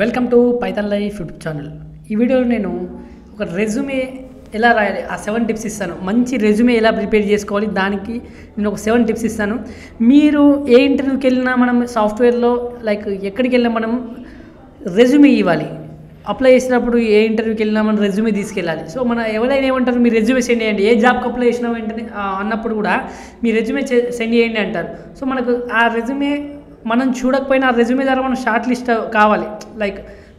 Welcome to Python life YouTube channel. ఈ వీడియోలో నేను ఒక రెజ్యూమే ఎలా రాయాలి ఆ 7 టిప్స్ ఇస్తాను. మంచి రెజ్యూమే ఎలా ప్రిపేర్ చేసుకోవాలి దానికి నేను ఒక 7 టిప్స్ ఇస్తాను. మీరు ఏ ఇంటర్వ్యూకి వెళ్ళినా మనం సాఫ్ట్వేర్లో ఎక్కడికి వెళ్ళినా మనం రెజ్యూమే ఇవ్వాలి. అప్లై చేసినప్పుడు ఏ ఇంటర్వ్యూకి వెళ్ళినా మనం రెజ్యూమే తీసుకెళ్ళాలి. సో మన ఎవరైనా ఏమంటారు, మీ రెజ్యూమే సెండ్ చేయండి, ఏ జాబ్కి అప్లై చేసినా వెంటనే అన్నప్పుడు కూడా మీ రెజ్యూమే సెండ్ చేయండి అంటారు. సో మనకు ఆ రెజ్యూమే మనం చూడకపోయినా ఆ రెజ్యూమే ద్వారా మనం షార్ట్ లిస్ట్ కావాలి.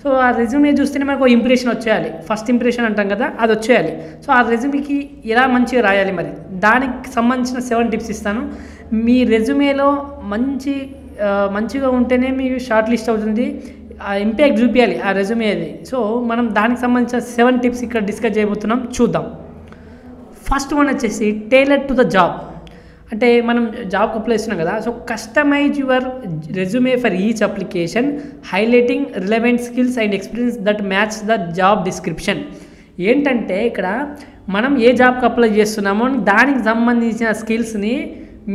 సో ఆ రెజ్యూమే చూస్తేనే మనకు ఇంప్రెషన్ వచ్చేయాలి, ఫస్ట్ ఇంప్రెషన్ అంటాం కదా, అది వచ్చేయాలి. సో ఆ రెజ్యూమేకి ఎలా మంచిగా రాయాలి, మరి దానికి సంబంధించిన 7 టిప్స్ ఇస్తాను. మీ రెజ్యూమేలో మంచిగా ఉంటేనే మీకు షార్ట్ లిస్ట్ అవుతుంది, ఆ ఇంపాక్ట్ చూపించాలి ఆ రెజ్యూమే అది. సో మనం దానికి సంబంధించిన 7 టిప్స్ ఇక్కడ డిస్కస్ చేయబోతున్నాం, చూద్దాం. ఫస్ట్ వన్ వచ్చేసి టైలర్ టు ద జాబ్. అంటే మనం జాబ్కి అప్లై చేస్తున్నాం కదా, so customize your resume for each application, highlighting relevant skills and experience that match the job description. ఏంటంటే ఇక్కడ మనం ఏ జాబ్కి అప్లై చేస్తున్నామో దానికి సంబంధించిన స్కిల్స్ని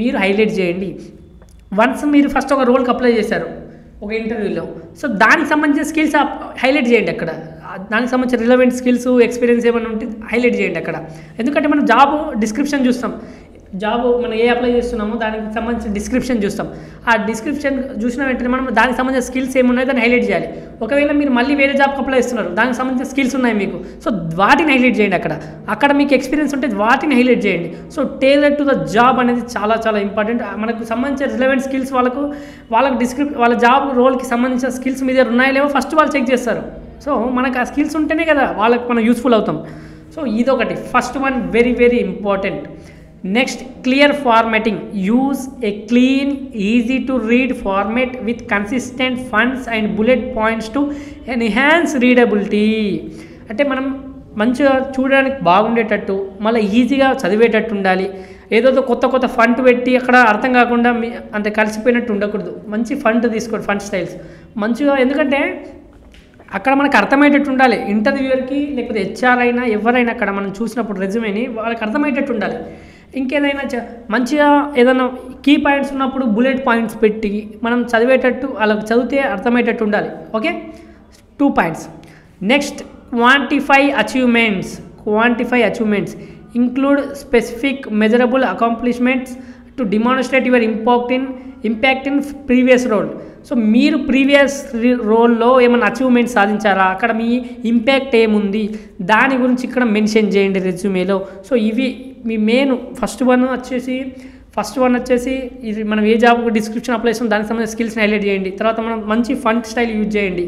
మీరు హైలైట్ చేయండి. వన్స్ మీరు ఫస్ట్ ఒక రోల్కి అప్లై చేశారు ఒక ఇంటర్వ్యూలో, సో దానికి సంబంధించిన స్కిల్స్ హైలైట్ చేయండి. అక్కడ దానికి సంబంధించిన రిలవెంట్ స్కిల్స్, ఎక్స్పీరియన్స్ ఏమైనా ఉంటే హైలైట్ చేయండి అక్కడ. ఎందుకంటే మనం జాబ్ డిస్క్రిప్షన్ చూస్తాం, జాబ్ మనం ఏ అప్లై చేస్తున్నామో దానికి సంబంధించిన డిస్క్రిప్షన్ చూస్తాం. ఆ డిస్క్రిప్షన్ చూసిన వెంటనే మనం దానికి సంబంధించిన స్కిల్స్ ఏమున్నాయో దాన్ని హైలైట్ చేయాలి. ఒకవేళ మీరు మళ్ళీ వేరే జాబ్కి అప్లై చేస్తున్నారు, దానికి సంబంధించిన స్కిల్స్ ఉన్నాయి మీకు, సో వాటిని హైలైట్ చేయండి. అక్కడ మీకు ఎక్స్పీరియన్స్ ఉంటే వాటిని హైలైట్ చేయండి. So tailor to the job అనేది చాలా చాలా ఇంపార్టెంట్. మనకు సంబంధించిన రిలవెంట్ స్కిల్స్ వాళ్ళ జాబ్ రోల్కి సంబంధించిన స్కిల్స్ మీ దగ్గర ఉన్నాయో లేవో ఫస్ట్ వాళ్ళు చెక్ చేస్తారు. సో మనకు ఆ స్కిల్స్ ఉంటేనే కదా వాళ్ళకి మనం యూస్ఫుల్ అవుతాం. సో ఇదొకటి first one, very very important. Next, clear formatting. Use a clean, easy to read format with consistent funds and bullet points to enhance readability. అంటే మనం మంచిగా చూడడానికి బాగుండేటట్టు, మళ్ళీ ఈజీగా చదివేటట్టు ఉండాలి. ఏదో కొత్త ఫంట్ పెట్టి అక్కడ అర్థం కాకుండా అంటే కలిసిపోయినట్టు ఉండకూడదు. మంచి ఫంట్ తీసుకోండి, ఫంట్ స్టైల్స్ మంచిగా, ఎందుకంటే అక్కడ మనకు అర్థమయ్యేటట్టు ఉండాలి. ఇంటర్వ్యూయర్కి లేకపోతే హెచ్ఆర్ అయినా ఎవరైనా అక్కడ మనం చూసినప్పుడు రెజ్యూమేని వాళ్ళకి అర్థమయ్యేటట్టు ఉండాలి. ఇంకేదైనా మంచిగా ఏదైనా కీ పాయింట్స్ ఉన్నప్పుడు బుల్లెట్ పాయింట్స్ పెట్టి మనం చదివేటట్టు, వాళ్ళకి చదివితే అర్థమయ్యేటట్టు ఉండాలి. Okay, 2 points. Next, quantify achievements include specific measurable accomplishments to demonstrate your impact in previous role. So మీరు ప్రీవియస్ రోల్లో ఏమైనా అచీవ్మెంట్ సాధించారా, అక్కడ మీ ఇంపాక్ట్ ఏముంది, దాని గురించి ఇక్కడ మెన్షన్ చేయండి రెజ్యూమేలో. సో ఇవి మీ మెయిన్. ఫస్ట్ వన్ వచ్చేసి ఇది మనం ఏ జాబ్ డిస్క్రిప్షన్ అప్లై చేస్తాం దానికి సంబంధించిన స్కిల్స్ని హైలైట్ చేయండి. తర్వాత మనం మంచి ఫంట్ స్టైల్ యూజ్ చేయండి,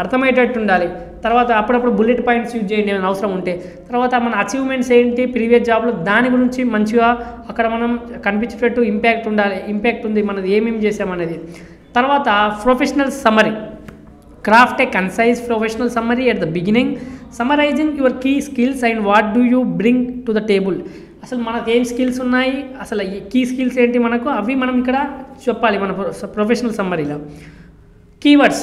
అర్థమయ్యేటట్టు ఉండాలి. తర్వాత అప్పుడప్పుడు బుల్లెట్ పాయింట్స్ యూజ్ చేయండి ఏమైనా అవసరం ఉంటే. తర్వాత మన అచీవ్మెంట్స్ ఏంటి ప్రీవియస్ జాబ్లో దాని గురించి మంచిగా అక్కడ మనం కనిపించేటట్టు ఇంపాక్ట్ ఉంది మనది, ఏమేమి చేసామనేది. తర్వాత professional summary. Craft a concise professional summary at the beginning, summarising your key skills and what do you bring to the table. అసలు మనకు ఏం స్కిల్స్ ఉన్నాయి, అసలు కీ స్కిల్స్ ఏంటి మనకు, అవి మనం ఇక్కడ చెప్పాలి మన ప్రొఫెషనల్ సమ్మరీలో. Keywords.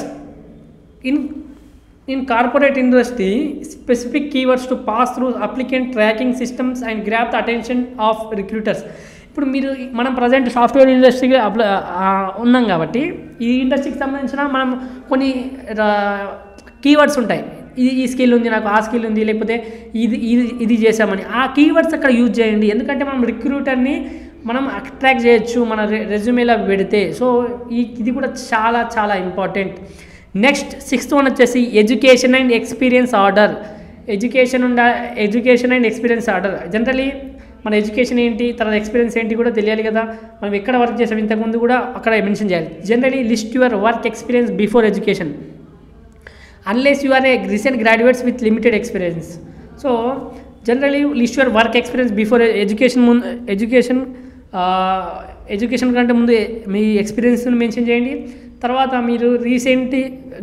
In corporate industry, specific keywords to pass through applicant tracking systems and grab the attention of recruiters. ఇప్పుడు మనం ప్రజెంట్ సాఫ్ట్వేర్ ఇండస్ట్రీకి ఉన్నాం కాబట్టి ఈ ఇండస్ట్రీకి సంబంధించిన మనం కొన్ని కీవర్డ్స్ ఉంటాయి. ఈ స్కిల్ ఉంది నాకు, ఆ స్కిల్ ఉంది, లేకపోతే ఇది చేసామని ఆ కీవర్డ్స్ అక్కడ యూజ్ చేయండి. ఎందుకంటే మనం రిక్రూటర్ని మనం అట్రాక్ట్ చేయొచ్చు మన రెజ్యూమేలో పెడితే. సో ఇది కూడా చాలా చాలా ఇంపార్టెంట్. నెక్స్ట్, 6th వన్ వచ్చేసి education and experience order. Education and experience order. Generally మన ఎడ్యుకేషన్ ఏంటి, తర్వాత ఎక్స్పీరియన్స్ ఏంటి కూడా తెలియాలి కదా. మనం ఎక్కడ వర్క్ చేసాం ఇంతకుముందు కూడా అక్కడ మెన్షన్ చేయాలి. Generally list your work experience before education unless you are a recent graduates with limited experience. So generally list your work experience before education కంటే ముందు మీ ఎక్స్పీరియన్స్ని మెన్షన్ చేయండి. తర్వాత మీరు రీసెంట్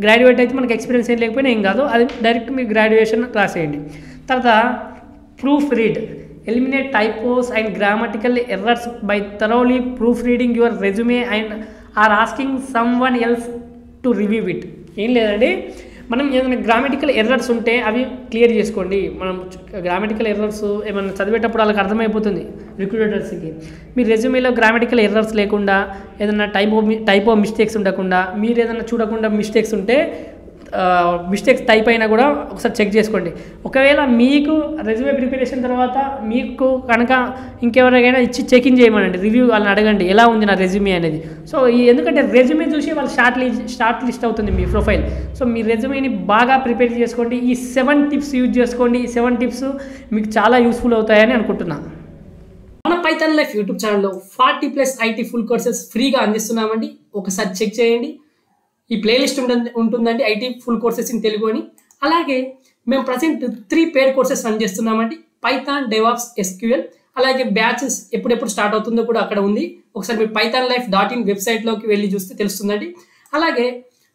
గ్రాడ్యుయేట్ అయితే మనకి ఎక్స్పీరియన్స్ ఏం లేకపోయినా ఏం కాదు, అది డైరెక్ట్ మీరు గ్రాడ్యుయేషన్ రాసేయండి. తర్వాత proofread. Eliminate typos and grammatical errors by thoroughly proofreading your resume and or asking someone else to review it. ఏం లేదండి, మనం ఏదైనా గ్రామటికల్ ఎర్రర్స్ ఉంటే అవి క్లియర్ చేసుకోండి. మనం గ్రామటికల్ ఎర్రర్స్ ఏమైనా చదివేటప్పుడు వాళ్ళకి అర్థమైపోతుంది రిక్రూటర్స్కి. మీ రెజ్యూమేలో గ్రామటికల్ ఎర్రర్స్ లేకుండా, ఏదైనా టైప్ ఆఫ్ మిస్టేక్స్ ఉండకుండా, మీరు ఏదైనా చూడకుండా మిస్టేక్స్ ఉంటే మిస్టేక్స్ టైప్ అయినా కూడా ఒకసారి చెక్ చేసుకోండి. ఒకవేళ మీకు రెజ్యూమే ప్రిపరేషన్ తర్వాత మీకు కనుక ఇంకెవరికైనా ఇచ్చి చెక్-ఇన్ చేయమనండి, రివ్యూ వాళ్ళని అడగండి ఎలా ఉంది నా రెజ్యూమే అనేది. సో ఎందుకంటే రెజ్యూమే చూసి వాళ్ళు షార్ట్ లిస్ట్ అవుతుంది మీ ప్రొఫైల్. సో మీ రెజ్యూమేని బాగా ప్రిపేర్ చేసుకోండి. ఈ 7 టిప్స్ యూజ్ చేసుకోండి. ఈ 7 టిప్స్ మీకు చాలా యూస్ఫుల్ అవుతాయని అనుకుంటున్నాను. మన పైథాన్ లైఫ్ యూట్యూబ్ ఛానల్లో 40+ IT ఫుల్ కోర్సెస్ ఫ్రీగా అందిస్తున్నామండి. ఒకసారి చెక్ చేయండి. ఈ ప్లేలిస్ట్ ఉంటుందండి IT full courses in Telugu అని. అలాగే మేము ప్రజెంట్ 3 పెయిడ్ కోర్సెస్ రన్ చేస్తున్నామండి. Python, DevOps, SQL. అలాగే బ్యాచెస్ ఎప్పుడెప్పుడు స్టార్ట్ అవుతుందో కూడా అక్కడ ఉంది. ఒకసారి మీరు pythonlife.in వెబ్సైట్లోకి వెళ్ళి చూస్తే తెలుస్తుందండి. అలాగే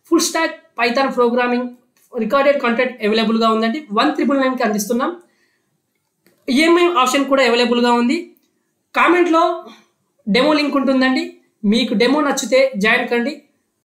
full stack Python programming recorded content అవైలబుల్గా ఉందండి. 1999కి అందిస్తున్నాం. EMI ఆప్షన్ కూడా అవైలబుల్గా ఉంది. కామెంట్లో డెమో లింక్ ఉంటుందండి. మీకు డెమో నచ్చితే జాయిన్ కండి.